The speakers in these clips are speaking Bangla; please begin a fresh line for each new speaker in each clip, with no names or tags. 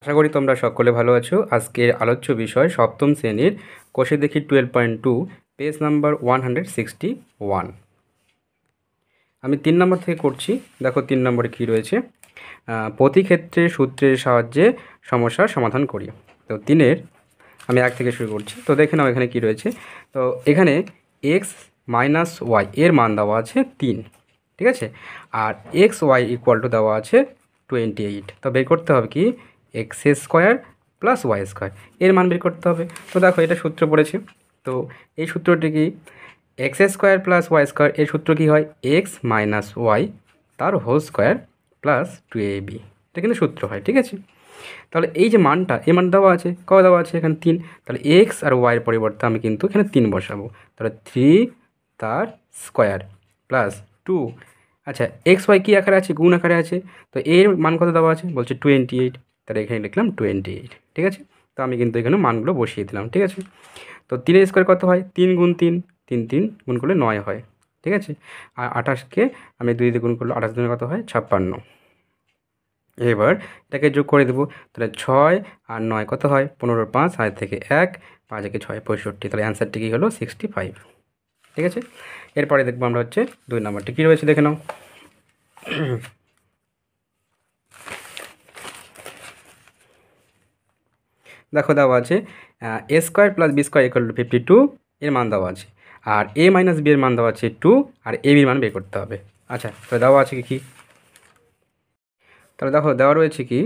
আশা করি তোমরা সকলে ভালো আছো। আজকের আলোচ্য বিষয় সপ্তম শ্রেণীর কোষে দেখি 12.2 পেজ নাম্বার 161। আমি 3 নম্বর থেকে করছি। দেখো 3 নম্বরে কী রয়েছে, প্রতি ক্ষেত্রে সূত্রের সাহায্যে সমস্যার সমাধান করি। তো 3-এর আমি 1 থেকে শুরু করছি। তো দেখে নাও এখানে কী রয়েছে। তো এখানে x মাইনাস ওয়াই এর মান দেওয়া আছে 3, ঠিক আছে, আর এক্স ওয়াই ইকুয়াল টু দেওয়া আছে 28। তো বের করতে হবে কি x square plus y square, এর মান বের করতে হবে। তো দেখো এটা সূত্র পড়েছে। তো এই সূত্রটি কি, x square plus y square, এর সূত্র কী হয় এক্স মাইনাস ওয়াই তার হোল স্কোয়ার প্লাস 2ab, এটা কিন্তু সূত্র হয়, ঠিক আছে। তাহলে এই যে মানটা, এই মান দেওয়া আছে, কবে দেওয়া আছে এখানে 3, তাহলে এক্স আর ওয়াইয়ের পরিবর্তে আমি কিন্তু এখানে 3 বসাবো। তাহলে 3 তার স্কোয়ার প্লাস 2, আচ্ছা এক্স ওয়াই কী আকারে আছে, গুণ আকারে আছে। তো এর মান কত দেওয়া আছে বলছে 28, তাহলে এখানে লিখলাম 28, ঠিক আছে। তো আমি কিন্তু এখানে মানগুলো বসিয়ে দিলাম, ঠিক আছে। তো 3-এর স্কোয়ার কত হয়, 3 গুণ 3, 3 3 গুণ করলে 9 হয়, ঠিক আছে। আর 28কে আমি 2 দিয়ে গুণ করলে 28 দিনে কত হয় 56। এবার এটাকে যোগ করে দেবো, তাহলে 6 আর 9 কত হয় 15, 5 5 থেকে 1, 5 একে 6 65, তাহলে অ্যান্সারটি কী হলো 65, ঠিক আছে। এরপরে দেখবো আমরা হচ্ছে 2 নম্বরটি কী রয়েছে দেখে নাও। দেখো দেওয়া আছে A square plus B square equal to 52, এর মান দেওয়া আছে, আর এ মাইনাস বি এর মান দেওয়া আছে 2, আর এ বির মান বের করতে হবে। আচ্ছা তো দেওয়া আছে কি, তাহলে দেখো দেওয়া রয়েছে কি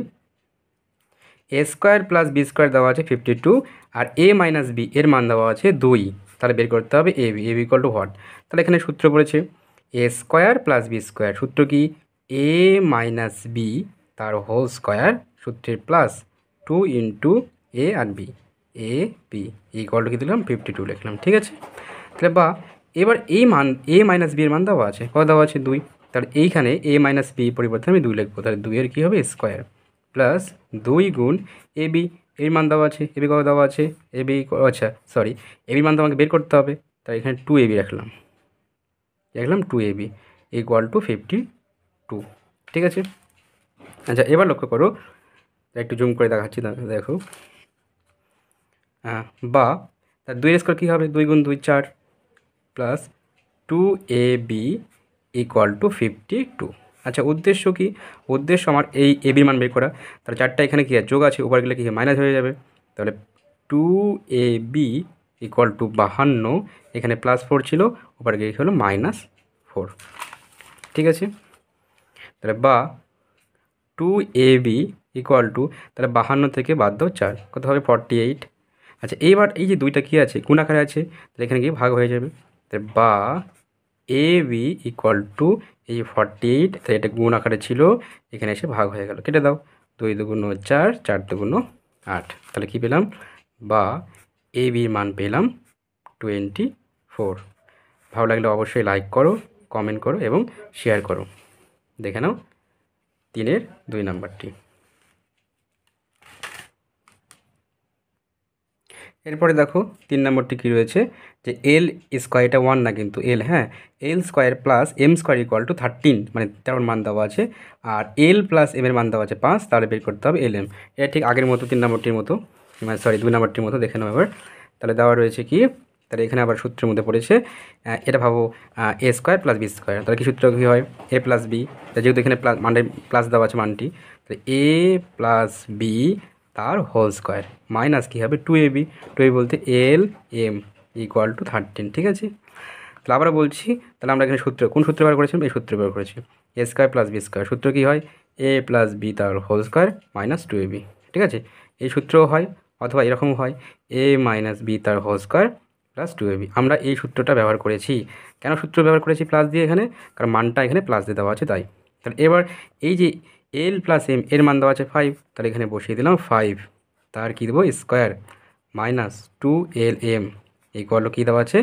এ স্কোয়ার প্লাস বি স্কোয়ার দেওয়া আছে 52, আর এ মাইনাস বি এর মান দেওয়া আছে 2, তাহলে বের করতে হবে A B equal to what. তাহলে এখানে সূত্র পড়েছে A square plus B square, সূত্র কি এ মাইনাস বি তার হোল স্কোয়ার, সূত্রের প্লাস 2 ইন্টু এ আর B, A B equal to কী দিলাম 52 লিখলাম, ঠিক আছে। তাহলে বা এবার এই মান এ মাইনাস বি এর মান দেওয়া আছে, কত দেওয়া আছে 2, তাহলে এইখানে এ মাইনাস বি পরিবর্তে আমি 2 লিখবো, তাহলে 2 এর কী হবে স্কোয়ার প্লাস 2 গুণ এ বি, এর মান দেওয়া আছে, এ বি কত দেওয়া আছে এ বি, আচ্ছা সরি এ বির মান তো আমাকে বের করতে হবে, তাই এখানে 2ab রাখলাম 2ab ইকুয়াল টু 52, ঠিক আছে। আচ্ছা এবার লক্ষ্য করো, একটু জুম করে দেখাচ্ছি, দেখো বা তার 2 এর স্কোয়ার কী হবে 2 গুণ 2 4 প্লাস 2ab ইকুয়াল টু 52। আচ্ছা উদ্দেশ্য কি, উদ্দেশ্য আমার এই এ বির মান বের করা, তাহলে 4টা এখানে কী আছে যোগ আছে, উপর গেলে কী মাইনাস হয়ে যাবে, তাহলে 2ab ইকুয়াল টু 52, এখানে প্লাস 4 ছিল, উপর গিয়ে হলো -4, ঠিক আছে। তাহলে বা 2ab ইকুয়াল টু, তাহলে 52 থেকে বাদ দাও 4, কত হবে 48। আচ্ছা এইবার এই যে 2টা কী আছে গুণ আকারে আছে, তাহলে এখানে গিয়ে ভাগ হয়ে যাবে, তাহলে বা এ বি ইকুয়াল টু এই 48, তাহলে এটা গুণ আকারে ছিল, এখানে এসে ভাগ হয়ে গেল, কেটে দাও 2 দুগুণ 4, 4 দুগুণ 8, তাহলে কী পেলাম বা এ বির মান পেলাম 24। ভালো লাগলে অবশ্যই লাইক করো, কমেন্ট করো এবং শেয়ার করো। দেখে নাও 3-এর 2 নাম্বারটি। এরপরে দেখো 3 নম্বরটি কী রয়েছে, যে এল স্কোয়ার, এটা 1 না কিন্তু এল, হ্যাঁ L square plus M square equal to 13, মানে 13 মান দেওয়া আছে, আর এল প্লাস এম এর মান দেওয়া আছে 5, তাহলে বের করতে হবে এল এম। এটা ঠিক আগের মতো 3 নম্বরটির মতো, মানে সরি 2 নম্বরটির মতো, দেখে নাও এবার। তাহলে দেওয়া রয়েছে কি, তাহলে এখানে আবার সূত্রের মধ্যে পড়েছে, এটা ভাবো এ স্কোয়ার প্লাস বি স্কোয়ার, তাহলে কি সূত্র কী হয় এ প্লাস বি, যেহেতু এখানে প্লাস মানে প্লাস দেওয়া আছে মানটি, তাহলে এ প্লাস বি তার হোল স্কোয়ার মাইনাস কী হবে 2ab, 2ab বলতে এল এম ইকুয়াল টু 13, ঠিক আছে। তাহলে আবার বলছি, তাহলে আমরা এখানে সূত্র কোন সূত্র ব্যবহার করেছিলাম, এই সূত্র ব্যবহার করেছি এ স্কোয়ার প্লাস বি স্কোয়ার, সূত্র কী হয় এ প্লাস বি তার হোল স্কোয়ার মাইনাস 2ab, ঠিক আছে। এই সূত্রও হয়, অথবা এরকমও হয় এ মাইনাস বি তার হোল স্কোয়ার প্লাস 2ab। আমরা এই সূত্রটা ব্যবহার করেছি, কেন সূত্র ব্যবহার করেছি প্লাস দিয়ে এখানে, কারণ মানটা এখানে প্লাস দিয়ে দেওয়া আছে তাই। তাহলে এবার এই যে এল প্লাস এম এর মান দেওয়া আছে 5, তাহলে এখানে বসিয়ে দিলাম 5, তার কী দেবো স্কোয়ার মাইনাস 2lm ইকুয়াল কী দেওয়া আছে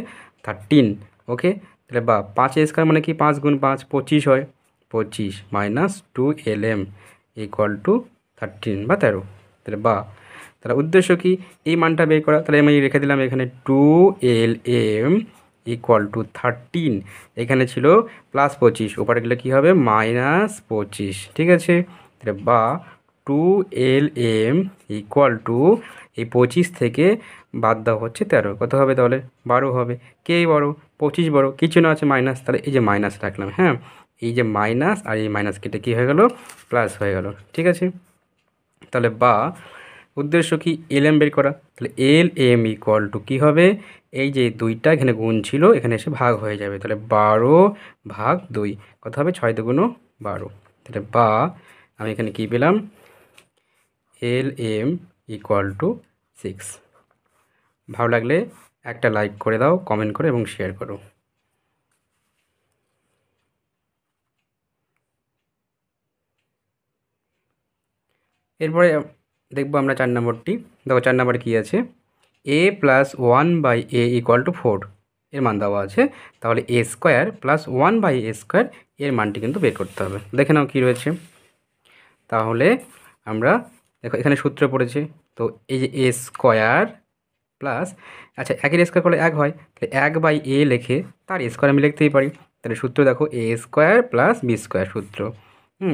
13, ওকে। তাহলে বা 5 স্কোয়ার মানে কি 5 গুণ 5 25 হয়, 25 মাইনাস 2lm ইকুয়াল টু 13 বা 13, তাহলে বা তাহলে উদ্দেশ্য কি এই মানটা বের করা, তাহলে আমি রেখে দিলাম এখানে 2lm ইকুয়াল টু 13, এখানে ছিল প্লাস 25, ওপরে গেলে কী হবে -25, ঠিক আছে। তাহলে বা 2LM ইকুয়াল টু এই 25 থেকে বাদ দেওয়া হচ্ছে 13, কত হবে তাহলে 12 হবে। কে বড়, 25 বড়, কিছু না আছে মাইনাস, তাহলে এই যে মাইনাস রাখলাম। হ্যাঁ, এই যে মাইনাস আর এই মাইনাস কেটে কী হয়ে গেল, প্লাস হয়ে গেল। ঠিক আছে, তাহলে বা উদ্দেশ্য কি, LM বের করা, তাহলে LM ইকুয়াল টু কী হবে, এই যে 2টা এখানে গুণ ছিল এখানে এসে ভাগ হয়ে যাবে, তাহলে 12/2 কত হবে, 6 দুগুণ 12। তাহলে বা আমি এখানে কী পেলাম, LM ইকুয়াল টু 6। ভালো লাগলে একটা লাইক করে দাও, কমেন্ট করো এবং শেয়ার করো। এরপরে দেখবো আমরা 4 নম্বরটি। দেখো 4 নম্বরে কী আছে, a plus 1/a equal to 4 এর মান দেওয়া আছে, তাহলে a square plus 1/a square এর মানটি কিন্তু বের করতে হবে। দেখে নাও কী রয়েছে, তাহলে আমরা দেখো এখানে সূত্র পড়েছে, তো এই যে a স্কোয়ার প্লাস, আচ্ছা একের স্কোয়ার করলে 1 হয়, তাহলে 1/a লিখে তার স্কোয়ার আমি লিখতেই পারি। তাহলে সূত্র দেখো a square plus b square সূত্র,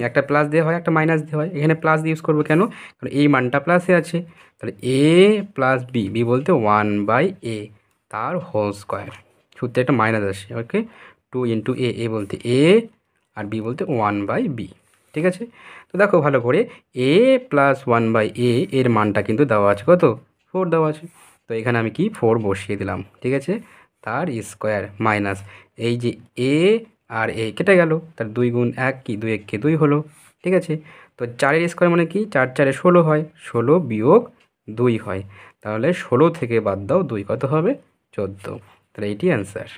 একটা প্লাস দিয়ে হয় একটা মাইনাস দিয়ে হয়, এখানে প্লাস দিয়ে ইউজ করবো কেন, কারণ এই মানটা প্লাসে আছে। তাহলে a প্লাস b, b বলতে 1/a তার হোল স্কোয়ার, সূত্রে একটা মাইনাস আসে। ওকে, 2 ইন্টু a বলতে a আর b বলতে 1/b। ঠিক আছে, তো দেখো ভালো করে a প্লাস 1/a এর মানটা কিন্তু দেওয়া আছে কত, 4 দেওয়া আছে। তো এখানে আমি কি 4 বসিয়ে দিলাম। ঠিক আছে, তার স্কোয়ার মাইনাস এই যে a আর a কেটে গেল, তার 2 গুণ 1 কি 2 1 কে 2 হলো। ঠিক আছে, তো 4-এর স্কোয়ার মানে কি 4 4-এ 16 হয়, 16 বিয়োগ 2 হয়, তাহলে 16 থেকে বাদ দাও 2 কত হবে, 14। তাহলে এইটি অ্যান্সার।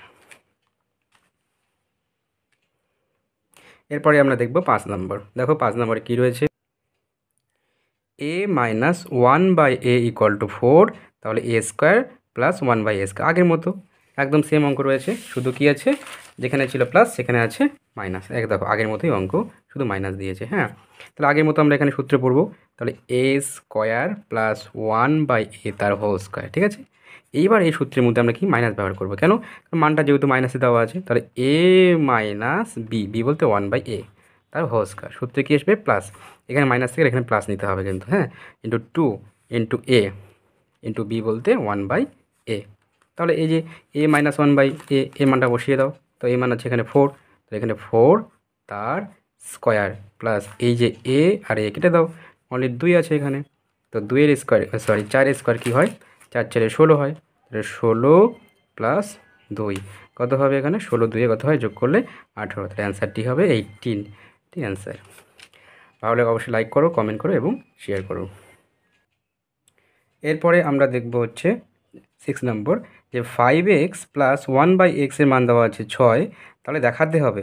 এরপরে আমরা দেখব 5 নম্বর। দেখো 5 নম্বরে কী রয়েছে, a minus 1/a equal to 4, তাহলে a square plus 1/a square, আগের মতো একদম সেম অঙ্ক রয়েছে, শুধু কি আছে, যেখানে ছিল প্লাস সেখানে আছে মাইনাস। দেখো আগের মতোই অঙ্ক, শুধু মাইনাস দিয়েছে। হ্যাঁ, তাহলে আগের মতো আমরা এখানে সূত্র পড়ব, তাহলে a স্কোয়ার প্লাস 1/a তার হোল স্কোয়ার। ঠিক আছে, এইবার এই সূত্রের মধ্যে আমরা কি মাইনাস ব্যবহার করবো, কেন, মানটা যেহেতু মাইনাসে দেওয়া আছে, তাহলে a মাইনাস b বলতে 1/a তার হোল স্কোয়ার, সূত্রে কী আসবে, প্লাস, এখানে মাইনাস থেকে এখানে প্লাস নিতে হবে কিন্তু। হ্যাঁ, into 2 into a into b বলতে 1/a। তাহলে এই যে a মাইনাস 1/a এর মানটা বসিয়ে দাও, তো এই মান আছে এখানে 4, তো এখানে 4 তার স্কোয়ার প্লাস এই যে a আর a কেটে দাও, অনলি 2 আছে এখানে, তো 2-এর স্কোয়ার, সরি 4-এর স্কোয়ার কী হয়, 4 4-এ 16 হয়, তাহলে 16 প্লাস 2 কত হবে, এখানে 16 2-এ কত হয়, যোগ করলে 18, তাহলে অ্যান্সারটি হবে 18। ঠিক অ্যান্সার। তাহলে অবশ্যই লাইক করো, কমেন্ট করো এবং শেয়ার করো। এরপরে আমরা দেখব হচ্ছে 6 নম্বর, যে 5x প্লাস 1/x এর মান দেওয়া আছে 6, তাহলে দেখাতে হবে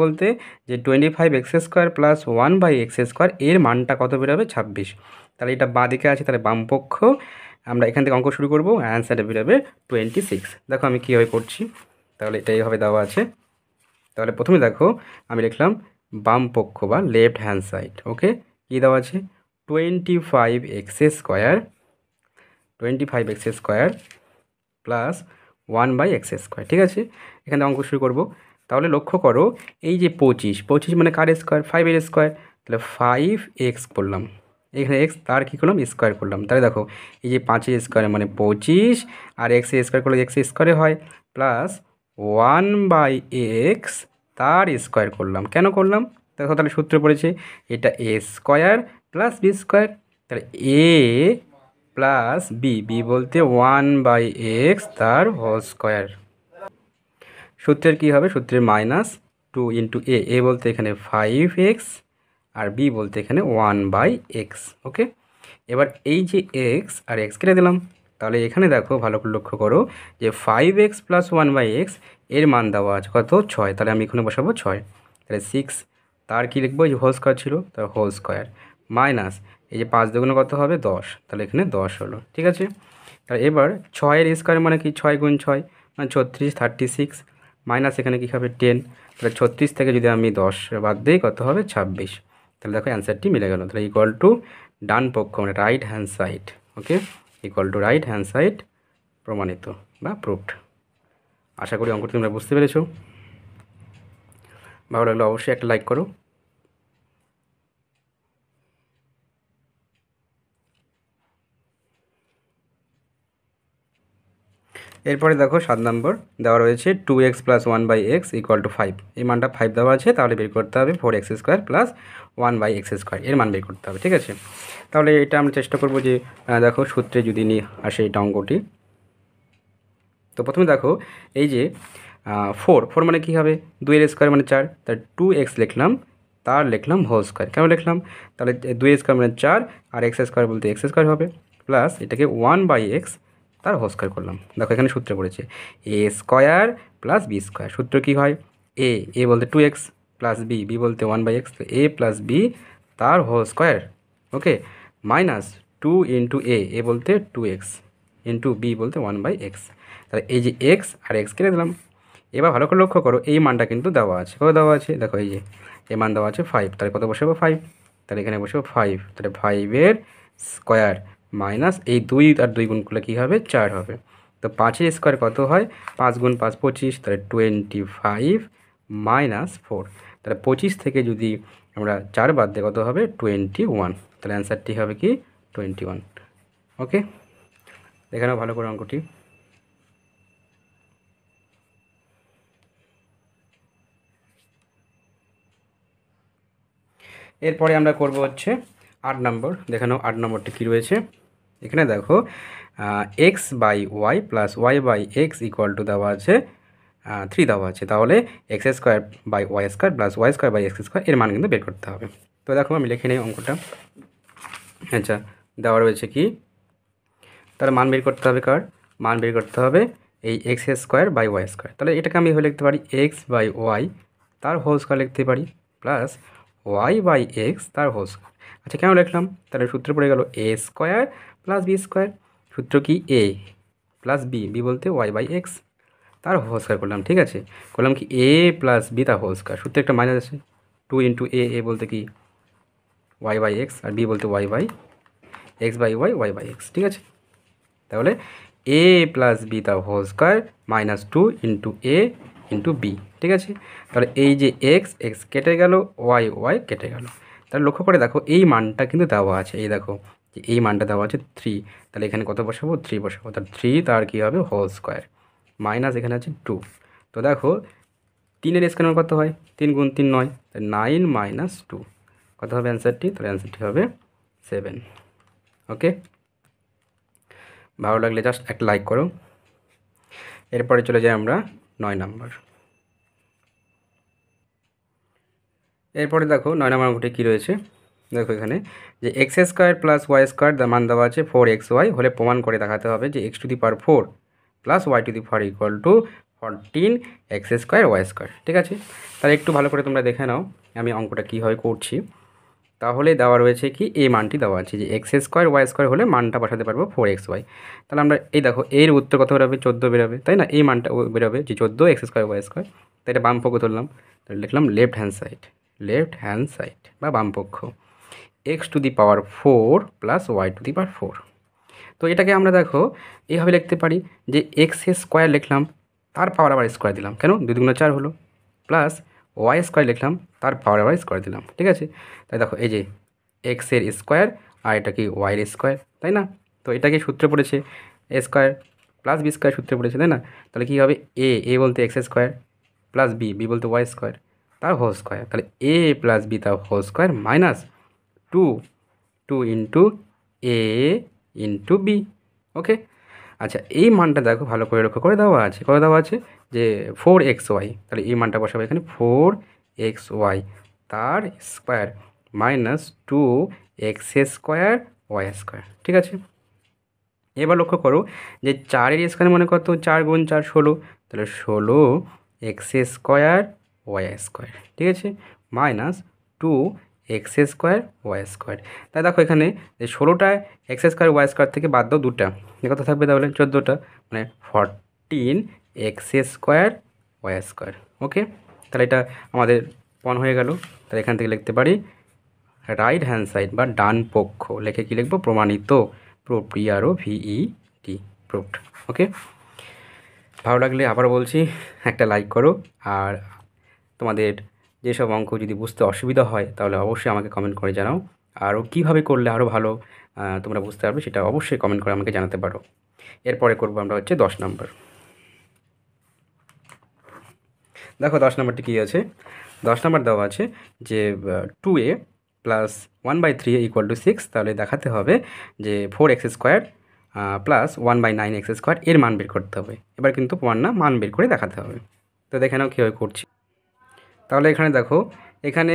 বলতে যে 25x square plus 1/x square এর মানটা কত বেরোবে, 26। তাহলে এটা বাঁ দিকে আছে, তাহলে বাম পক্ষ, আমরা এখান থেকে অঙ্ক শুরু করব, অ্যান্সারটা বেরোবে 26। দেখো আমি কীভাবে করছি, তাহলে এটা এইভাবে দেওয়া আছে, তাহলে প্রথমে দেখো আমি লিখলাম বাম পক্ষ বা লেফট হ্যান্ড সাইড। ওকে, কী দেওয়া আছে, 25x square plus 1/x square. ঠিক আছে, এখানে অঙ্ক শুরু করব। তাহলে লক্ষ্য করো এই যে 25 মানে কার স্কোয়ার, 5-এর স্কোয়ার, তাহলে 5x করলাম, এখানে x তার কী করলাম, স্কোয়ার করলাম। তাহলে দেখো এই যে 5-এর স্কোয়ার মানে 25, আর x-এর স্কোয়ার করলে x স্কোয়ারে হয়, প্লাস 1/x তার স্কোয়ার করলাম, কেন করলাম, দেখো তাহলে সূত্র পড়েছে, এটা a square plus b square, তাহলে a প্লাস বি বলতে 1/x তার হোল স্কোয়ার, সূত্রের কী হবে, সূত্রের মাইনাস 2 ইন্টু এ বলতে এখানে 5x আর b বলতে এখানে 1/x। ওকে, এবার এই যে x আর x কেটে দিলাম, তাহলে এখানে দেখো ভালো করে লক্ষ্য করো যে 5x প্লাস 1/x এর মান দেওয়া আছে কত, 6, তাহলে আমি এখানে বসাবো 6, তাহলে 6 তার কী লিখবো, যে হোল স্কোয়ার ছিল তার হোল স্কোয়ার, মাইনাস এই যে 5 দুগুণে কত হবে 10, তাহলে এখানে 10 হলো। ঠিক আছে, তাহলে এবার 6-এর স্কোয়ার মানে কি 6 গুণ 6 মানে 36, 36, মাইনাস এখানে কী হবে 10, তাহলে 36 থেকে যদি আমি 10 বাদ দিই কত হবে 26। তাহলে দেখো অ্যান্সারটি মিলে গেল, তাহলে ইকুয়াল টু ডান পক্ষ মানে right hand side. Okay, equal to right hand side প্রমাণিত বা প্রুভড। আশা করি অঙ্কটি তোমরা বুঝতে পেরেছো। ভালো লাগলে অবশ্যই একটা লাইক করো। এরপরে দেখো 7 নম্বর দেওয়া রয়েছে 2x + 1/x = 5। এই মানটা 5 দেওয়া আছে, তাহলে বের করতে হবে 4x² + 1/x², এর মান বের করতে হবে। ঠিক আছে, তাহলে এটা আমরা চেষ্টা করব যে দেখো সূত্রে যদি নিয়ে আসে এটা অঙ্কটি। তো প্রথমে দেখো এই যে 4 মানে কী হবে, 2 এর স্কোয়ার মানে 4, তার 2x লিখলাম, তার লিখলাম হোল স্কোয়ার। কেন লিখলাম, তাহলে 2 এর স্কোয়ার মানে 4 আর x স্কোয়ার বলতে x² হবে, প্লাস এটাকে 1/x তার হোল স্কোয়ার করলাম। দেখো এখানে সূত্রে পড়েছে a² + b²। সূত্র কী হয়, এ বলতে 2x প্লাস বি বলতে 1/x, তো a + b তার হোল স্কোয়ার, ওকে, মাইনাস 2 × এ বলতে 2x ইন্টু বি বলতে 1/x। তাহলে এই যে এক্স আর এক্স কেটে দিলাম। এবার ভালো করে লক্ষ্য করো, এই মানটা কিন্তু দেওয়া আছে, কত দেওয়া আছে দেখো, এই যে এই মান দেওয়া আছে 5, তাহলে কত বসাবো 5, তাহলে এখানে বসাবো 5, তাহলে 5-এর স্কোয়ার মাইনাস এই 2 আর 2 গুণ করলে কী হবে 4 হবে। তো 5-এর স্কোয়ার কত হয়, 5 × 5 = 25, তাহলে 25 মাইনাস 4, তাহলে 25 থেকে যদি আমরা 4 বাদ দিয়ে কত হবে 21, তাহলে অ্যান্সারটি হবে কি 21। ওকে, দেখে নাও ভালো করে অঙ্কটি। এরপরে আমরা করব হচ্ছে 8 নম্বর। দেখে নাও 8 নম্বরটি কী রয়েছে। এখানে দেখো x/y + y/x = দেওয়া আছে 3 দেওয়া আছে, তাহলে x² / y² + y² / x² এর মান কিন্তু বের করতে হবে। তো দেখো আমি লিখে নিই অঙ্কটা। আচ্ছা, দেওয়া রয়েছে কি, তার মান বের করতে হবে, কার মান বের করতে হবে এই x² / y²। তাহলে এটাকে আমি হয়ে লিখতে পারি x/y তার হোল স্কোয়ার লিখতে পারি, প্লাস y/x তার হোল স্কোয়ার। আচ্ছা, কেন লিখলাম, তাহলে সূত্র পড়ে গেল a² + b²। সূত্র কি a + b বলতে y/x তার হোল স্কোয়ার করলাম। ঠিক আছে, করলাম কি a + b তার হোল স্কোয়ার। সূত্রে একটা মাইনাস আছে, 2 × a বলতে কি y/x আর b বলতে y/x/y y/x। ঠিক আছে, তাহলে a + b তার whole square minus 2 × a × b। ঠিক আছে, তাহলে এই যে x কেটে গেল, y কেটে গেল। তাহলে লক্ষ্য করে দেখো এই মানটা কিন্তু দেওয়া আছে, এই দেখো যে এই মানটা দেওয়া আছে 3, তাহলে এখানে কত বসাবো 3 বসাবো, তার 3 তার কী হবে হোল স্কোয়ার, মাইনাস এখানে আছে 2। তো দেখো 3-এর স্কোয়ার কত হয়, 3 × 3 9, তাই 9 - 2 কত হবে অ্যান্সারটি, তাহলে অ্যান্সারটি হবে 7। ওকে, ভালো লাগলে জাস্ট একটা লাইক করো। এরপরে চলে যাই আমরা 9 নম্বর। এরপরে দেখো 9 নম্বর অঙ্কটি কী রয়েছে। দেখো এখানে যে x² + y² মান দেওয়া আছে 4xy হলে প্রমাণ করে দেখাতে হবে যে x⁴ + y⁴ = 14x² y²। ঠিক আছে, তাহলে একটু ভালো করে তোমরা দেখে নাও আমি অঙ্কটা কীভাবে করছি। তাহলে দেওয়া রয়েছে কি এই মানটি দেওয়া আছে যে x² y² হলে মানটা বসাতে পারবো 4xy। তাহলে আমরা এই দেখো এর উত্তর কত বেরোবে 14 বেরোবে, তাই না, এই মানটা বেরোবে যে 14x² y²। তাই এটা বাম পক্ষ তুললাম, তাহলে লিখলাম লেফট হ্যান্ড সাইড বা বাম পক্ষ x⁴ + y⁴। তো এটাকে আমরা দেখো এইভাবে লিখতে পারি যে x² লিখলাম, তার পাওয়ার আবার স্কোয়ার দিলাম, কেন 2 × 4 হলো, প্লাস y² লিখলাম, তার পাওয়ার আবার স্কোয়ার দিলাম। ঠিক আছে, তাই দেখো এই যে x-এর স্কোয়ার আর এটা কি y-এর স্কোয়ার, তাই না। তো এটাকে সূত্রে পড়েছে a² + b² সূত্রে পড়েছে, তাই না। তাহলে কী হবে a বলতে x² প্লাস b বলতে y² তার হোল স্কোয়ার, তাহলে a + b তার whole square minus 2 × a × b। Okay, আচ্ছা এই মানটা দেখো ভালো করে লক্ষ্য করে দেওয়া আছে, কত দেওয়া আছে যে 4xy, তাহলে এই মানটা বসাবো এখানে 4xy তার স্কোয়ার মাইনাস 2x² y²। ঠিক আছে, এবার লক্ষ্য করো যে 4-এর স্কোয়ার মানে কত, 4 × 4 16, তাহলে 16x² y²। ঠিক আছে, মাইনাস 2x² y²। তাই দেখো এখানে যে 16টা x² y² থেকে বাদ দাও 2টা, কত থাকবে তাহলে 14টা, মানে 14x² y²। ওকে, তাহলে এটা আমাদের প্রমাণ হয়ে গেল। তাহলে এখান থেকে লিখতে পারি রাইট হ্যান্ড সাইড বা ডান পক্ষ, লিখে কী লিখবো প্রমাণিত, PROVED প্রুভড। ওকে, ভালো লাগলে আবার বলছি একটা লাইক করো, আর তোমাদের যেসব অঙ্ক যদি বুঝতে অসুবিধা হয় তাহলে অবশ্যই আমাকে কমেন্ট করে জানাও, আরও কীভাবে করলে আরও ভালো তোমরা বুঝতে পারবে সেটা অবশ্যই কমেন্ট করে আমাকে জানাতে পারো। এরপরে করবো আমরা হচ্ছে 10 নম্বর। দেখো 10 নম্বরটি কী আছে, 10 নম্বর দেওয়া আছে যে 2a প্লাস 1/3 ইকুয়াল টু 6, তাহলে দেখাতে হবে যে 4x² প্লাস 1/9x² এর মান বের করতে হবে। এবার কিন্তু প্রমাণ না, মান বের করে দেখাতে হবে। তো দেখে নাও কীভাবে করছি। তাহলে এখানে দেখো, এখানে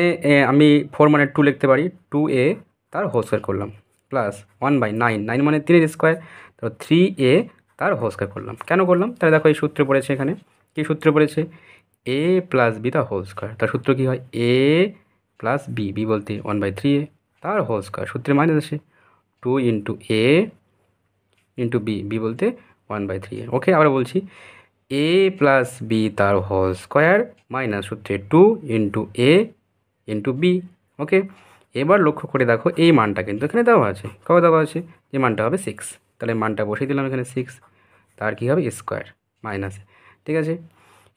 আমি 4 মানে 2 লিখতে পারি, 2a তার হোল স্কোয়ার করলাম প্লাস 1/9, 9 মানে 3 স্কোয়ার, তো 3a তার হোল স্কোয়ার করলাম। কেন করলাম? তাহলে দেখো এই সূত্রে পড়েছে, এখানে কী সূত্রে পড়েছে, a প্লাস বি তার হোল স্কোয়ার। তার সূত্র কী হয়, a প্লাস বি, বি বলতে 1/3a তার হোল স্কোয়ার, সূত্রে মাইনাস আসে 2 into a into b, b বলতে 1/3a। ওকে, আবার বলছি a প্লাস বি তার হোল স্কোয়ার মাইনাস সূত্রে 2 into a into b. Okay, এবার লক্ষ্য করে দেখো এই মানটা কিন্তু এখানে দেওয়া আছে, কবে দেওয়া আছে, যে মানটা হবে 6, তাহলে মানটা বসিয়ে দিলাম এখানে 6, তার কী হবে স্কোয়ার মাইনাস। ঠিক আছে,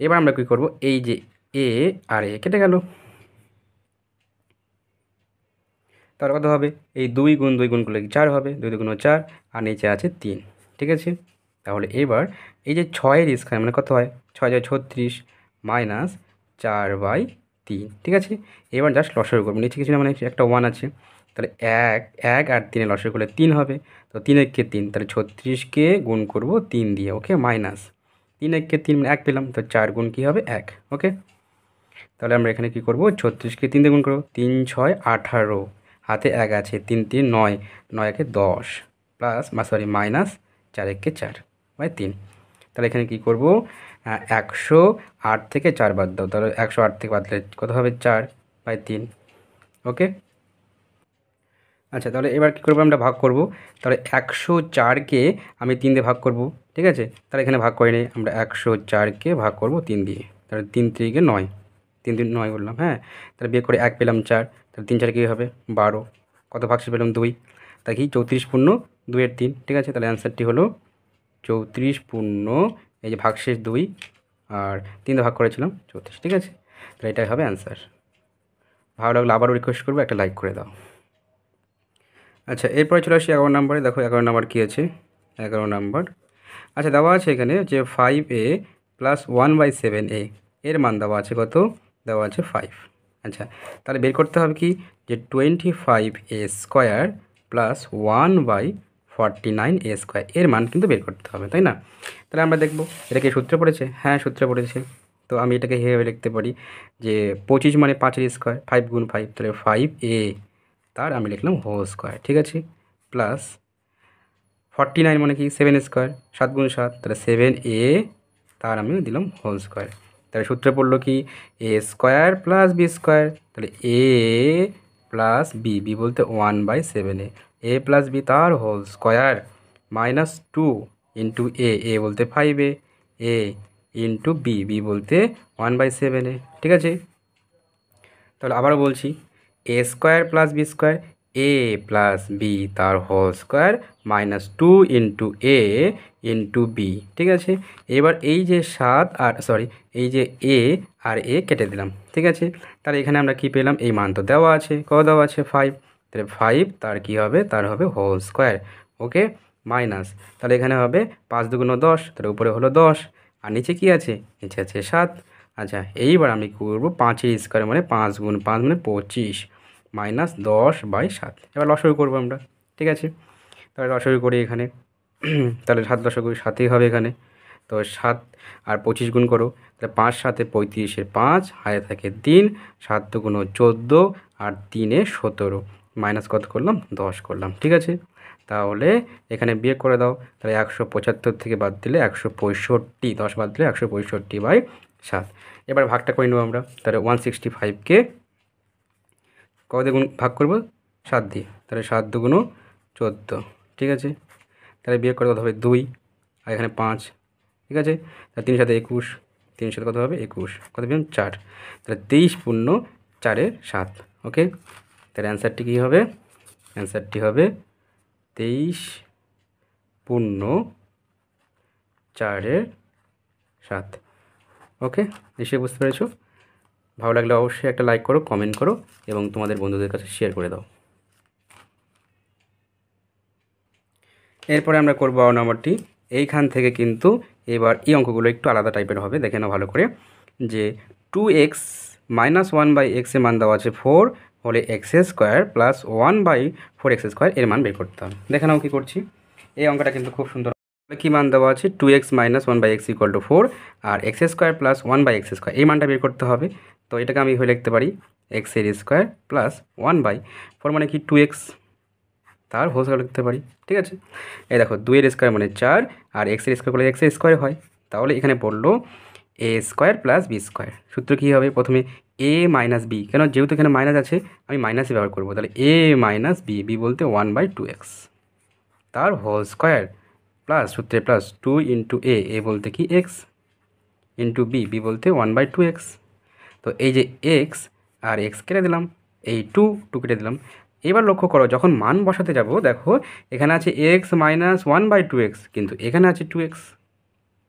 এবার আমরা কী করব, এই যে a আর a কেটে গেল, তাহলে কত হবে, এই 2 গুণ 2 গুণ করলে 4 হবে, 2 2 4, আর নিচে আছে 3। ঠিক আছে, তাহলে এবার এই যে 6-এর স্কোয়ার মানে কত হয়, 6 যায় 36 মাইনাস 4/3। ঠিক আছে, এবার জাস্ট লসাগু করবো, নিচে কিছু না মানে একটা 1 আছে, তাহলে 1 আর 3 লসাগু করলে 3 হবে, তো 3 একে 3, তাহলে 36কে গুণ করব 3 দিয়ে। ওকে, মাইনাস 3 একে 3 মানে 1 পেলাম, তো 4 গুণ কী হবে 1। ওকে, তাহলে আমরা এখানে কী করবো, 36কে 3 দিয়ে গুণ করবো, 3 6 18, হাতে 1 আছে, 3 3 9, 9 একে 10 প্লাস মাইনাস 4 একে 4/3। তাহলে এখানে কী করব, 108 থেকে 4 বাদ দাও, তাহলে 108 থেকে বাদ দিলে কত হবে 4/3। ওকে, আচ্ছা, তাহলে এবার কী করবো, আমরা ভাগ করব, তাহলে 104কে আমি 3 দিয়ে ভাগ করব। ঠিক আছে, তাহলে এখানে ভাগ করে নিই, আমরা 104কে ভাগ করব 3 দিয়ে, তাহলে 3 3 9, 3 3 9 বললাম, হ্যাঁ, তাহলে বিয়োগ করে 1 পেলাম 4, তাহলে 3 4 কী হবে 12, কত ভাগশেষ পেলাম 2, তাই কি 34 পূর্ণ 2-এর 3। ঠিক আছে, তাহলে অ্যান্সারটি হলো 34 পূর্ণ এই যে ভাগশেষ 2 আর 3 দিয়ে ভাগ করেছিলাম 34। ঠিক আছে, তাহলে এটাই হবে অ্যান্সার। ভালো লাগলে আবারও রিকোয়েস্ট করবো একটা লাইক করে দাও। আচ্ছা, এরপরে চলে আসি 11 নম্বরে। দেখো 11 নম্বর কী আছে, 11 নম্বর, আচ্ছা দেওয়া আছে এখানে যে 5a প্লাস 1/7a এর মান দেওয়া আছে কত, দেওয়া আছে 5। আচ্ছা, তাহলে বের করতে হবে কি, যে 25a² প্লাস 1/49a² এর মান কিন্তু বের করতে হবে, তাই না? তাহলে আমরা দেখব এটা কি সূত্রে পড়েছে, হ্যাঁ সূত্রে পড়েছে। তো আমি এটাকে হিসেবে লিখতে পারি যে 25 মানে 5-এর স্কোয়ার, 5 গুণ 5, তাহলে 5a তার আমি লিখলাম হোল স্কোয়ার। ঠিক আছে, প্লাস 49 মানে কি 7² 7 গুণ 7, তাহলে 7a তার আমি দিলাম হোল স্কোয়ার। তাহলে সূত্রে পড়লো কি a² প্লাস b², তাহলে a প্লাস বি, বি বলতে 1/7a, a প্লাস বি তার হোল স্কোয়ার মাইনাস 2 ইন্টু এ বলতে 5a, a into b, b বলতে 1/7a। ঠিক আছে, তাহলে আবারও বলছি a² plus b², a plus b তার whole square minus 2 into a into b. ঠিক আছে, এবার এই যে 7 আর এই যে এ আর এ কেটে দিলাম। ঠিক আছে, তাহলে এখানে আমরা কি পেলাম, এই মান তো দেওয়া আছে, কত দেওয়া আছে 5, তাহলে 5 তার কি হবে, তার হবে হোল স্কোয়ার। ওকে, মাইনাস, তাহলে এখানে হবে 5 দুগুণ 10, তাহলে উপরে হলো 10 আর নিচে কি আছে, নিচে আছে 7। আচ্ছা, এইবার আমি করবো 5-এর স্কোয়ার মানে 5 গুণ 5 মানে 25 মাইনাস 10/7। এবার লসাগু করবো আমরা। ঠিক আছে, তাহলে লসাগু করি এখানে, তাহলে 7 লসাগু 7ই হবে এখানে, তো 7 আর 25 গুণ করো, তাহলে 5 7 35-এর 5, হাতে থাকে 3, 7 দুগুণ 14 আর 3 17, মাইনাস কত করলাম 10 করলাম। ঠিক আছে, তাহলে এখানে বিয়োগ করে দাও, তাহলে 175 থেকে বাদ দিলে 165, 10 বাদ দিলে 165/7। এবার ভাগটা করে নেবো আমরা, তাহলে 165কে কত দিয়ে গুণ ভাগ করবো 7 দিয়ে, তাহলে 7 দুগুণ 14। ঠিক আছে, তাহলে বিয়োগ করে কত হবে 2 আর এখানে 5। ঠিক আছে, তাহলে 3 সাথে 21, 3 সাথে কত হবে 21, কত পেলাম 4, তাহলে 23 পূর্ণ 4-এর 7। ওকে, তাহলে অ্যান্সারটি কী হবে, অ্যান্সারটি হবে 23 পূর্ণ 4-এর 7। ওকে, নিশ্চয়ই বুঝতে পেরেছো। ভালো লাগলে অবশ্যই একটা লাইক করো, কমেন্ট করো এবং তোমাদের বন্ধুদের কাছে শেয়ার করে দাও। এরপরে আমরা করব 12 নম্বরটি। এইখান থেকে কিন্তু এবার এই অঙ্কগুলো একটু আলাদা টাইপের হবে, দেখে নাও ভালো করে, যে 2x মাইনাস 1/x এর মান দেওয়া আছে 4 হলে এক্স স্কোয়ার প্লাস 1/4x² এর মান বের করতে হবে। দেখে নাও কী করছি। এই অঙ্কটা কিন্তু খুব সুন্দর। কী মান দেওয়া আছে 2x মাইনাস 1/x = 4 আর x² প্লাস 1/x² এই মানটা বের করতে হবে। তো এটাকে আমি হয়ে লিখতে পারি x² প্লাস 1/4 মানে কি 2x তার হোল স্কোয়ার লিখতে পারি। ঠিক আছে, এই দেখো 2 এর স্কোয়ার মানে 4 আর x² করলে x² হয়, তাহলে এখানে পড়লো a² প্লাস b²। সূত্র কী হবে, প্রথমে a মাইনাস বি, কেন যেহেতু এখানে মাইনাস আছে আমি মাইনাসই ব্যবহার করবো, তাহলে a মাইনাস বি, বি বলতে 1/2x তার হোল স্কোয়ার প্লাস সূত্রে প্লাস 2 ইন্টু এ বলতে কি x ইন্টু বি, বি বলতে 1/2x। তো এই যে x আর x কেটে দিলাম, এই 2 কেটে দিলাম। এবার লক্ষ্য করো যখন মান বসাতে যাব, দেখো এখানে আছে x মাইনাস 1/2x, কিন্তু এখানে আছে 2x,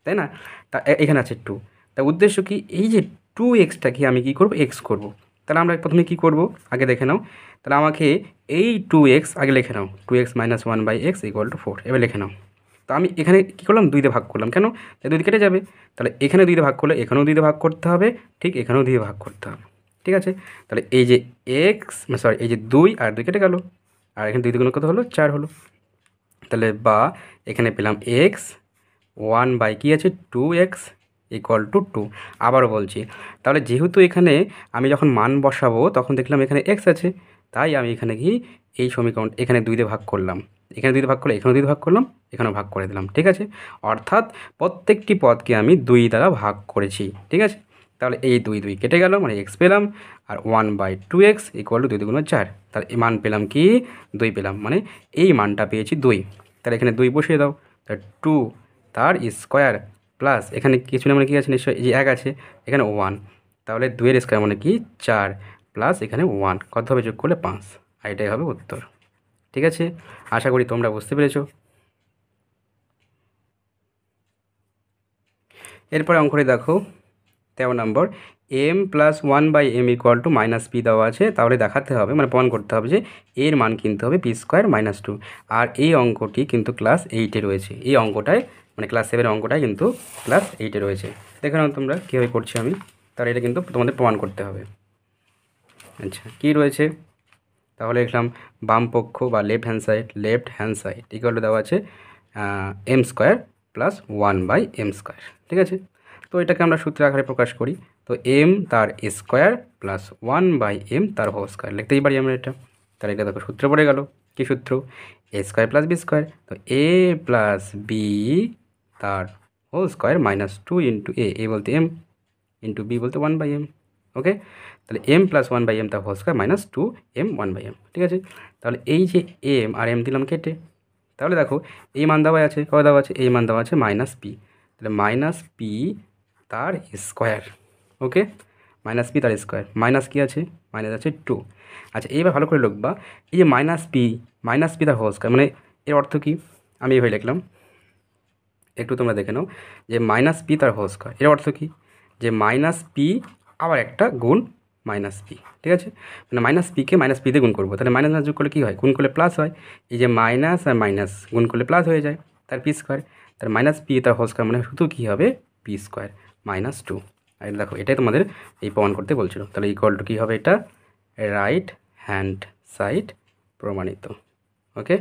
তাই না? তা এখানে আছে 2, তা উদ্দেশ্য কি, এই যে 2xটাকে আমি কী করব, x করব। তাহলে আমরা প্রথমে কী করব আগে দেখে নাও। তাহলে আমাকে এই 2x আগে লিখে নাও, 2x মাইনাস 1/x = 4, এবার লিখে নাও। তো আমি এখানে কী করলাম, 2 দিয়ে ভাগ করলাম, কেন 2 দিয়ে কেটে যাবে, তাহলে এখানে 2 দিয়ে ভাগ করলে এখানেও 2 দিয়ে ভাগ করতে হবে, ঠিক এখানেও 2 দিয়ে ভাগ করতে হবে। ঠিক আছে, তাহলে এই যে এই যে 2 আর 2 কেটে গেল, আর এখানে 2 দুগুণ কত হলো, 4 হলো। তাহলে বা এখানে পেলাম x 1 কি আছে 2x = 2। আবারও বলছি, তাহলে যেহেতু এখানে আমি যখন মান বসাবো তখন দেখলাম এখানে x আছে, তাই আমি এখানে কি এই সমীকরণ এখানে 2 দিয়ে ভাগ করলাম, এখানে 2 দিয়ে ভাগ করলে এখানেও 2 দিয়ে ভাগ করলাম, এখানেও ভাগ করে দিলাম। ঠিক আছে, অর্থাৎ প্রত্যেকটি পদকে আমি 2 দ্বারা ভাগ করেছি। ঠিক আছে, তাহলে এই 2 কেটে গেল, মানে x পেলাম, আর 1/2x = 2 × 4, তাহলে এই মান পেলাম কি 2 পেলাম, মানে এই মানটা পেয়েছি 2। তাহলে এখানে 2 বসিয়ে দাও, তাহলে 2 তার স্কোয়ার প্লাস এখানে কিছু না মানে কী আছে নিশ্চয়ই, এই যে 1 আছে, এখানে 1, তাহলে 2 এর স্কোয়ার মানে কি 4 প্লাস এখানে 1, কত হবে যোগ করলে 5, আর এটাই হবে উত্তর। ঠিক আছে, আশা করি তোমরা বুঝতে পেরেছো। এরপরে অঙ্কটি দেখো 13 নম্বর, m প্লাস 1/m = -p দেওয়া আছে, তাহলে দেখাতে হবে মানে প্রমাণ করতে হবে যে এর মান কিনতে হবে p² - 2। আর এই অঙ্কটি কিন্তু ক্লাস 8-এ রয়েছে, এই অঙ্কটায় মানে ক্লাস 7-এর অঙ্কটায় কিন্তু ক্লাস 8-এ রয়েছে। দেখে নাও তোমরা কীভাবে করছি আমি, তাহলে এটা কিন্তু তোমাদের প্রমাণ করতে হবে। আচ্ছা, কী রয়েছে, তাহলে লিখলাম বাম পক্ষ বা লেফট হ্যান্ড সাইড = দেওয়া আছে m² প্লাস 1/m²। ঠিক আছে, তো এটাকে আমরা সূত্রের আকারে প্রকাশ করি। তো m তার স্কোয়ার প্লাস 1/m তার হোল স্কোয়ার লিখতেই পারি আমরা এটা। তাহলে এটা দেখো সূত্র পড়ে গেল, কী সূত্র, a² প্লাস b²। তো a প্লাস বি তার হোল স্কোয়ার -2 ইন্টু এ বলতে m ইন্টু বি বলতে 1/m। ওকে, তাহলে m প্লাস 1/m তার হোল স্কোয়ার -2m 1/m। ঠিক আছে, তাহলে এই যে m আর m দিলাম কেটে, তাহলে দেখো এই মান দেওয়া আছে, কত দেওয়া আছে, এই মান দেওয়া আছে -p, তাহলে -p তার স্কোয়ার। ওকে, -p তার স্কোয়ার, মাইনাস কী আছে, মাইনাস আছে 2। আচ্ছা, এইবার ভালো করে লিখবা, এই যে -p তার হোল স্কোয়ার মানে এর অর্থ কী, আমি এইভাবে লিখলাম, একটু তোমরা দেখে নাও যে -p তার হোল স্কোয়ার এর অর্থ কী, যে -p আবার একটা গুণ -p। ঠিক আছে, মানে -pকে -p দিয়ে গুণ করবো, তাহলে মাইনাস যোগ করলে কী হয়, গুণ করলে প্লাস হয়, এই যে মাইনাস আর মাইনাস গুণ করলে প্লাস হয়ে যায়, তার p², তাহলে -p তার হোল স্কোয়ার মানে শুধু কী হবে p² - 2। আর দেখো এটাই তোমাদের এই প্রমাণ করতে বলছিল, তাহলে = কী হবে, এটা রাইট হ্যান্ড সাইড প্রমাণিত। ওকে,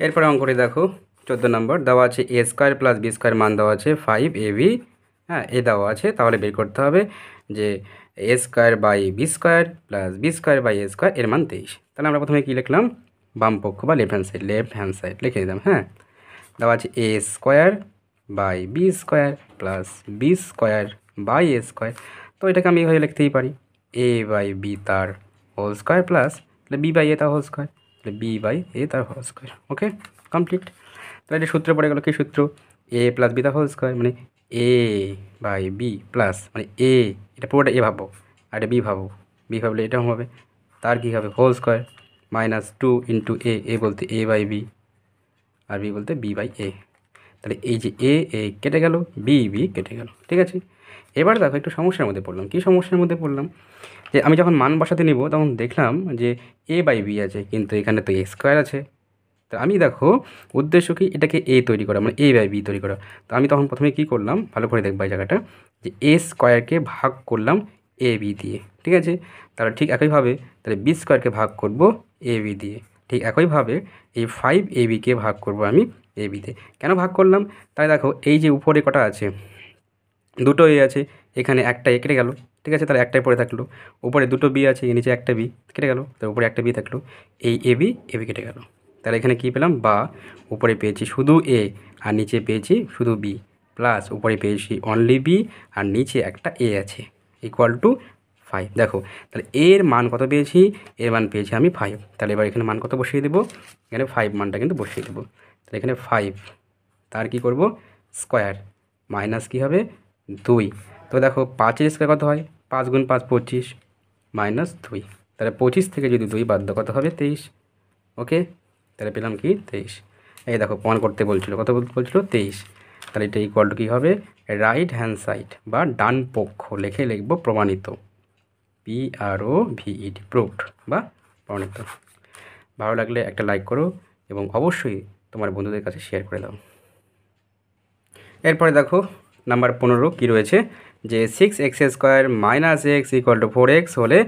এরপরে অঙ্কটি দেখো 14 নম্বর, দেওয়া আছে a² প্লাস b² মান দেওয়া আছে 5ab। হ্যাঁ, এ দেওয়া আছে, তাহলে বের করতে হবে যে a²/b² প্লাস b²/a² এর মান 23। তাহলে আমরা প্রথমে কী লিখলাম, বাম পক্ষ বা লেফট হ্যান্ড সাইড লিখে দিলাম। হ্যাঁ, দেওয়া আছে a²/b² প্লাস b²/a²। তো এটাকে আমি এইভাবে লিখতেই পারি, a/b তার হোল স্কোয়ার প্লাস তাহলে b/a তার হোল স্কোয়ার, তাহলে b/a তার হোল স্কোয়ার। ওকে, কমপ্লিট। তাহলে এটা সূত্র পড়ে গেল, কী সূত্র, a প্লাস b তার হোল স্কোয়ার মানে a/b প্লাস মানে a, এটা পুরোটা a ভাবো আর এটা b ভাবো, b ভাবলে এটা হবে, তার কী হবে হোল স্কোয়ার -2 ইন্টু এ বলতে a/b আর b বলতে b/a। তাহলে এই যে এ কেটে গেল, বি কেটে গেল। ঠিক আছে, এবার দেখো একটু সমস্যার মধ্যে পড়লাম। কী সমস্যার মধ্যে পড়লাম, যে আমি যখন মান বসাতে নিব তখন দেখলাম যে a/b আছে, কিন্তু এখানে তো a² আছে, তো আমি দেখো উদ্দেশ্য কি, এটাকে এ তৈরি করা, মানে এ বাই বি তৈরি করা। তো আমি তখন প্রথমে কী করলাম, ভালো করে দেখবা এই জায়গাটা, যে এ স্কোয়ারকে ভাগ করলাম এ বি দিয়ে, ঠিক আছে। তাহলে ঠিক একইভাবে তাহলে বি স্কোয়ারকে ভাগ করব এ বি দিয়ে, ঠিক একইভাবে এই 5ab কে ভাগ করব আমি এ বিতে। কেন ভাগ করলাম, তাই দেখো এই যে উপরে কটা আছে, দুটো এ আছে, এখানে একটা এ কেটে গেল, ঠিক আছে, তাহলে একটাই পড়ে থাকলো। উপরে দুটো বি আছে, নিচে একটা বি কেটে গেল, তার উপরে একটা বি থাকলো, এই এ বি কেটে গেল। তাহলে এখানে কী পেলাম, বা উপরে পেয়েছি শুধু এ আর নিচে পেয়েছি শুধু বি, প্লাস উপরে পেয়েছি অনলি বি আর নিচে একটা এ আছে, ইকুয়াল টু 5। দেখো তাহলে এর মান কত পেয়েছি, এর মান পেয়েছি আমি 5। তাহলে এবার এখানে মান কত বসিয়ে দেবো, এখানে 5 মানটা কিন্তু বসিয়ে দেবো। তাহলে এখানে 5 তার কি করব স্কোয়ার মাইনাস কী হবে 2। তো দেখো 5-এর স্কোয়ার কত হয়, 5 গুণ 5 25 মাইনাস 2। তাহলে 25 থেকে যদি 2 বাদ দাও কত হবে 23। ওকে, তাহলে পেলাম কি 23। এই দেখো প্রমাণ করতে বলছিল, কত বলছিল 23। তাহলে এটা ইকুয়াল টু কী হবে, রাইট হ্যান্ড সাইড বা ডান পক্ষ লিখে লিখবো প্রমাণিত, PROVED প্রুভড বা প্রমাণিত। ভালো লাগলে একটা লাইক করো এবং অবশ্যই তোমার বন্ধুদের কাছে শেয়ার করে দাও। এরপরে দেখো নাম্বার 15 কী রয়েছে, যে 6x² minus x equal to 4x হলে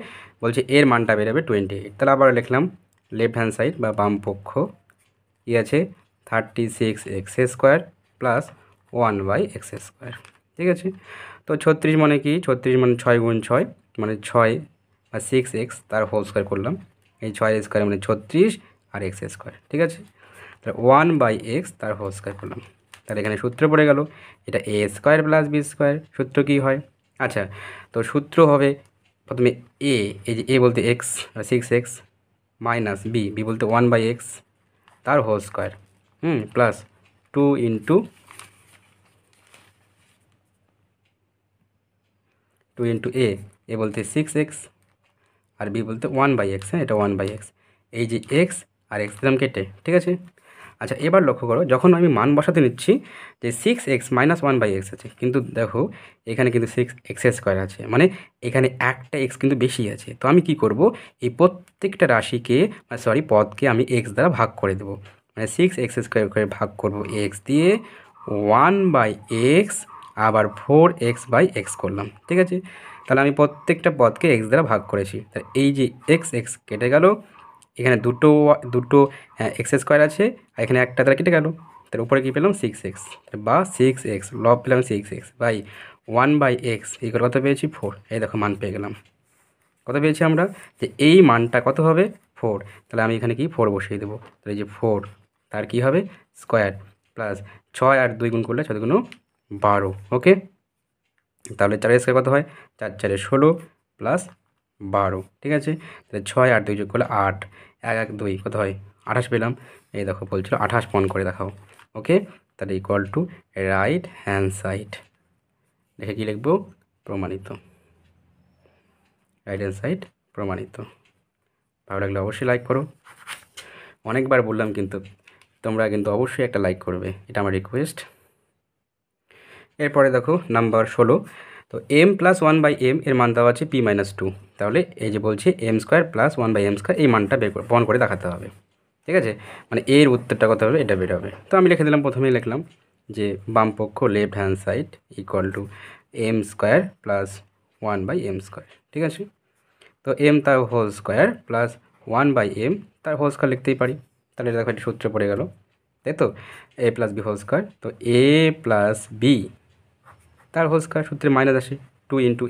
বলছে এর মানটা বেরোবে 28। তাহলে আবার লিখলাম লেফট হ্যান্ড সাইড বা বাম পক্ষ, কী আছে 36x² প্লাস 1/x², ঠিক আছে। তো 36 মানে কি, 36 মানে 6 গুণ 6 মানে 6 আর 6x তার হোল স্কোয়ার করলাম, এই 6 স্কোয়ার মানে 36 আর x², ঠিক আছে। তাহলে 1/x তার হোল স্কোয়ার করলাম। তাহলে এখানে সূত্র পড়ে গেল, এটা a² প্লাস b²। সূত্র কী হয়, আচ্ছা তো সূত্র হবে প্রথমে এই যে a বলতে x 6x মাইনাস বি বলতে 1/x তার হোল স্কোয়ার, প্লাস 2 ইন্টু এ বলতে 6x আর বি বলতে 1/x, হ্যাঁ এটা 1/x। এই যে x আর x দিলাম কেটে, ঠিক আছে। আচ্ছা এবার লক্ষ্য করো, যখন আমি মান বসাতে নিচ্ছি যে 6x মাইনাস 1/x আছে, কিন্তু দেখো এখানে কিন্তু 6x² আছে, মানে এখানে একটা x কিন্তু বেশি আছে। তো আমি কি করব, এই প্রত্যেকটা রাশিকে পদকে আমি x দ্বারা ভাগ করে দেবো, মানে 6x² করে ভাগ করব x দিয়ে, 1/x আবার 4x/x করলাম, ঠিক আছে। তাহলে আমি প্রত্যেকটা পদকে x দ্বারা ভাগ করেছি। তাহলে এই যে x কেটে গেল, এখানে দুটো x² আছে আর এখানে একটা দ্বারা কেটে গেল, তার উপরে কী পেলাম 6x বা 6x লব পেলাম 6x বাই 1/x ইকুয়াল কত পেয়েছি 4। এই দেখো মান পেয়ে গেলাম, কত পেয়েছি আমরা, যে এই মানটা কত হবে 4। তাহলে আমি এখানে কি 4 বসিয়ে দেবো। তাহলে এই যে 4 তার কি হবে স্কোয়ার প্লাস 6 আর 2 গুণ করলে 6 গুণ 12। ওকে, তাহলে 4 স্কোয়ার কত হয়, 4 4 16 প্লাস 12, ঠিক আছে। তাহলে 6 আর 2 যোগ করলে 8, 1 1 2 কত হয় 28 পেলাম। এই দেখো বলছিল 28 প্রমাণ করে দেখাও। ওকে, তাহলে equal to right hand side দেখে কী লিখবো, প্রমাণিত, রাইট হ্যান্ড সাইড প্রমাণিত। ভালো লাগলে অবশ্যই লাইক করো, অনেকবার বললাম কিন্তু তোমরা কিন্তু অবশ্যই একটা লাইক করবে, এটা আমার রিকোয়েস্ট। এরপরে দেখো নাম্বার 16, তো m প্লাস 1/m এর মান দেওয়া আছে p-2। তাহলে এই যে বলছে m² প্লাস 1/m², এই মানটা প্রমাণ করে দেখাতে হবে, ঠিক আছে। মানে এর উত্তরটা কত হবে, এটা বেরোবে। তো আমি লিখে দিলাম, প্রথমেই লিখলাম যে বাম পক্ষ left hand side equal to m² plus 1/m², ঠিক আছে। তো m তার হোল স্কোয়ার প্লাস 1/m তার হোল স্কোয়ার লিখতেই পারি। তাহলে দেখো একটা সূত্র পড়ে গেল, তাই তো, a plus b whole square. তো a প্লাস বি তার হোল স্কোয়ার, সূত্রে মাইনাস আসে 2 ইন্টু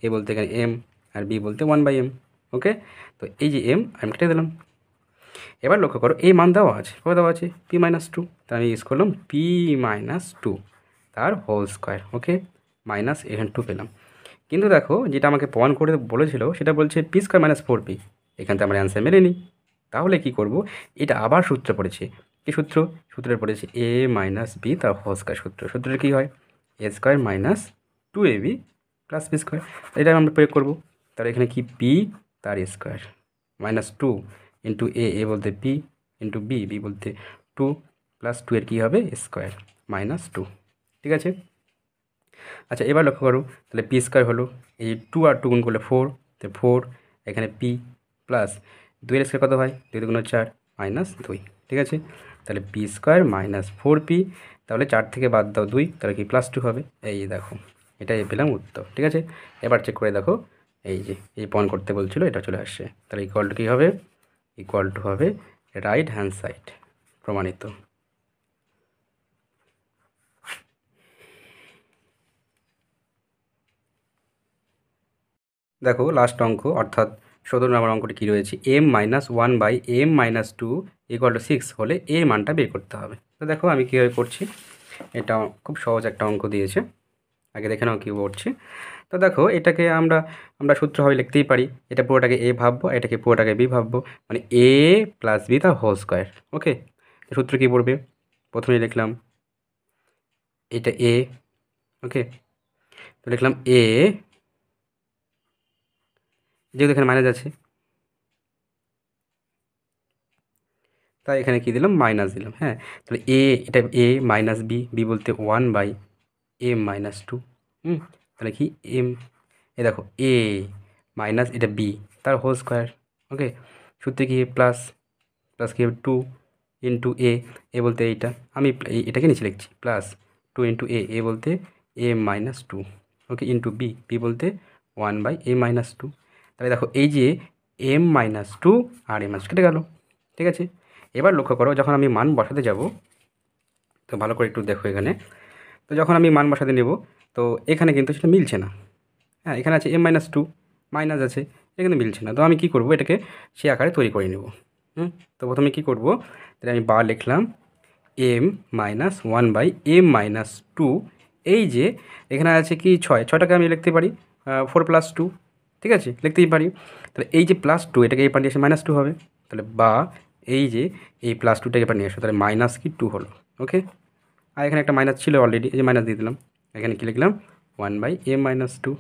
এ বলতে এখানে m আর বি বলতে 1/m। ওকে, তো এই যে m আমি কেটে দিলাম। এবার লক্ষ্য করো এই মান দেওয়া আছে, কত দেওয়া আছে p-2, তাই আমি ইউজ করলাম p-2 তার হোল স্কোয়ার। ওকে, মাইনাস এখানে 2 পেলাম। কিন্তু দেখো যেটা আমাকে প্রমাণ করে বলেছিল সেটা বলছে p² মাইনাস 4p, এখান থেকে আমার অ্যান্সার মেলেনি। তাহলে কি করব, এটা আবার সূত্র পড়েছে, কি সূত্র, সূত্রে পড়েছে a মাইনাস বি তার হোল স্কোয়ার। সূত্রটা কী হয়, a² minus 2ab plus b², এটা আমরা প্রয়োগ করবো। তাহলে এখানে কি p তার স্কোয়ার মাইনাস 2 ইন্টু এ বলতে p ইন্টু বি বলতে 2 প্লাস 2 এর কী হবে স্কোয়ার মাইনাস 2, ঠিক আছে। আচ্ছা এবার লক্ষ্য করো, তাহলে p² হলো এই 2 আর 2 গুণ করলে 4, তো 4 এখানে p প্লাস 2 এর স্কোয়ার কত হয় 2 2 4 মাইনাস 2, ঠিক আছে, তাহলে পি স্কোয়ার মাইনাস 4p, তাহলে 4 থেকে বাদ দাও 2, তাহলে কি +2 হবে। এই দেখো এটাই পেলাম উত্তর। ঠিক আছে, এবার চেক করে দেখো, এই যে এই পয়েন্ট করতে বলছিল এটা চলে আসছে, তাহলে ইকুয়াল টু কী হবে, ইকুয়াল টু হবে রাইট হ্যান্ড সাইড, প্রমাণিত। দেখো লাস্ট অঙ্ক অর্থাৎ 17 নম্বর অঙ্কটি কী রয়েছে, m-1/m-2 = 6 হলে এর মানটা বের করতে হবে। তো দেখো আমি কীভাবে করছি, এটা খুব সহজ একটা অঙ্ক দিয়েছে, আগে দেখে নাও কী করছি। তো দেখো এটাকে আমরা আমরা সূত্রভাবে লিখতেই পারি, এটা পুরোটাকে এ ভাববো, এটাকে পুরোটাকে বি ভাববো, মানে এ প্লাস বি তার হোল স্কোয়ার। ওকে, সূত্র কী পড়বে, প্রথমেই লিখলাম এটা এ। ওকে, তো লিখলাম এ, যেহেতু এখানে মাইনাস আছে তাই এখানে কী দিলাম, মাইনাস দিলাম। হ্যাঁ, তাহলে এটা এ মাইনাস বি, বি বলতে 1/m-2। তাহলে কি এম, এ দেখো এ মাইনাস এটা বি তার হোল স্কোয়ার। ওকে, সূত্রে কি প্লাস, প্লাস কি 2 ইন্টু এ বলতে এইটা, আমি এটাকে নিচে লিখছি প্লাস 2 ইন্টু এ বলতে m-2। ওকে, ইন্টু বি বলতে 1/m-2। তাহলে দেখো এই যে m-2 আর m-2 কেটে গেল। ঠিক আছে, এবার লক্ষ্য করো যখন আমি মান বসাতে যাব, তো ভালো করে একটু দেখো এখানে, তো যখন আমি মান বসাতে নেব তো এখানে কিন্তু সেটা মিলছে না। হ্যাঁ, এখানে আছে m-2 মাইনাস আছে, এটা কিন্তু মিলছে না। তো আমি কী করব, এটাকে সে আকারে তৈরি করে নেব। তো প্রথমে কী করব, তাহলে আমি বা লিখলাম m-1/m-2। এই যে এখানে আছে কি 6টাকে আমি লিখতে পারি 4 + 2। ঠিক আছে, লিখতেই পারি। তাহলে এই যে +2 এটাকে এই পাশে এসে -2 হবে, তাহলে বা এই যে এই +2টাকে এবার নিয়ে আসো, তাহলে মাইনাস কি 2 হলো। ওকে, আর এখানে একটা মাইনাস ছিল অলরেডি, এই যে মাইনাস দিয়ে দিলাম, এখানে কী লিখলাম 1/m-2।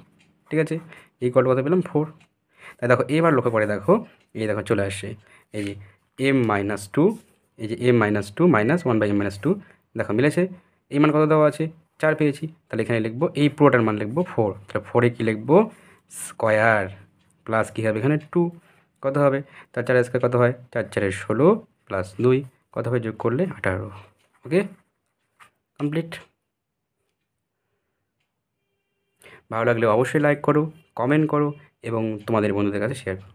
ঠিক আছে, ইকুয়াল টু কত পেলাম 4। তাই দেখো এবার লক্ষ্য করে দেখো, এই দেখো চলে আসছে এই যে m-2, এই যে m-2 মাইনাস 1/m-2, দেখো মিলেছে। এই মান কত দেওয়া আছে, 4 পেয়েছি, তাহলে এখানে লিখবো এই পুরোটার মান লিখবো 4, তাহলে 4-এ কী লিখবো স্কোয়ার, প্লাস কী হবে এখানে 2, কত হবে 4 × 4 কত হয়, 4 × 4 = 16 প্লাস 2 কত হবে, যোগ করলে 18। ওকে, কমপ্লিট। ভালো লাগলে অবশ্যই লাইক করো, কমেন্ট করো এবং তোমাদের বন্ধুদের কাছে শেয়ার করো।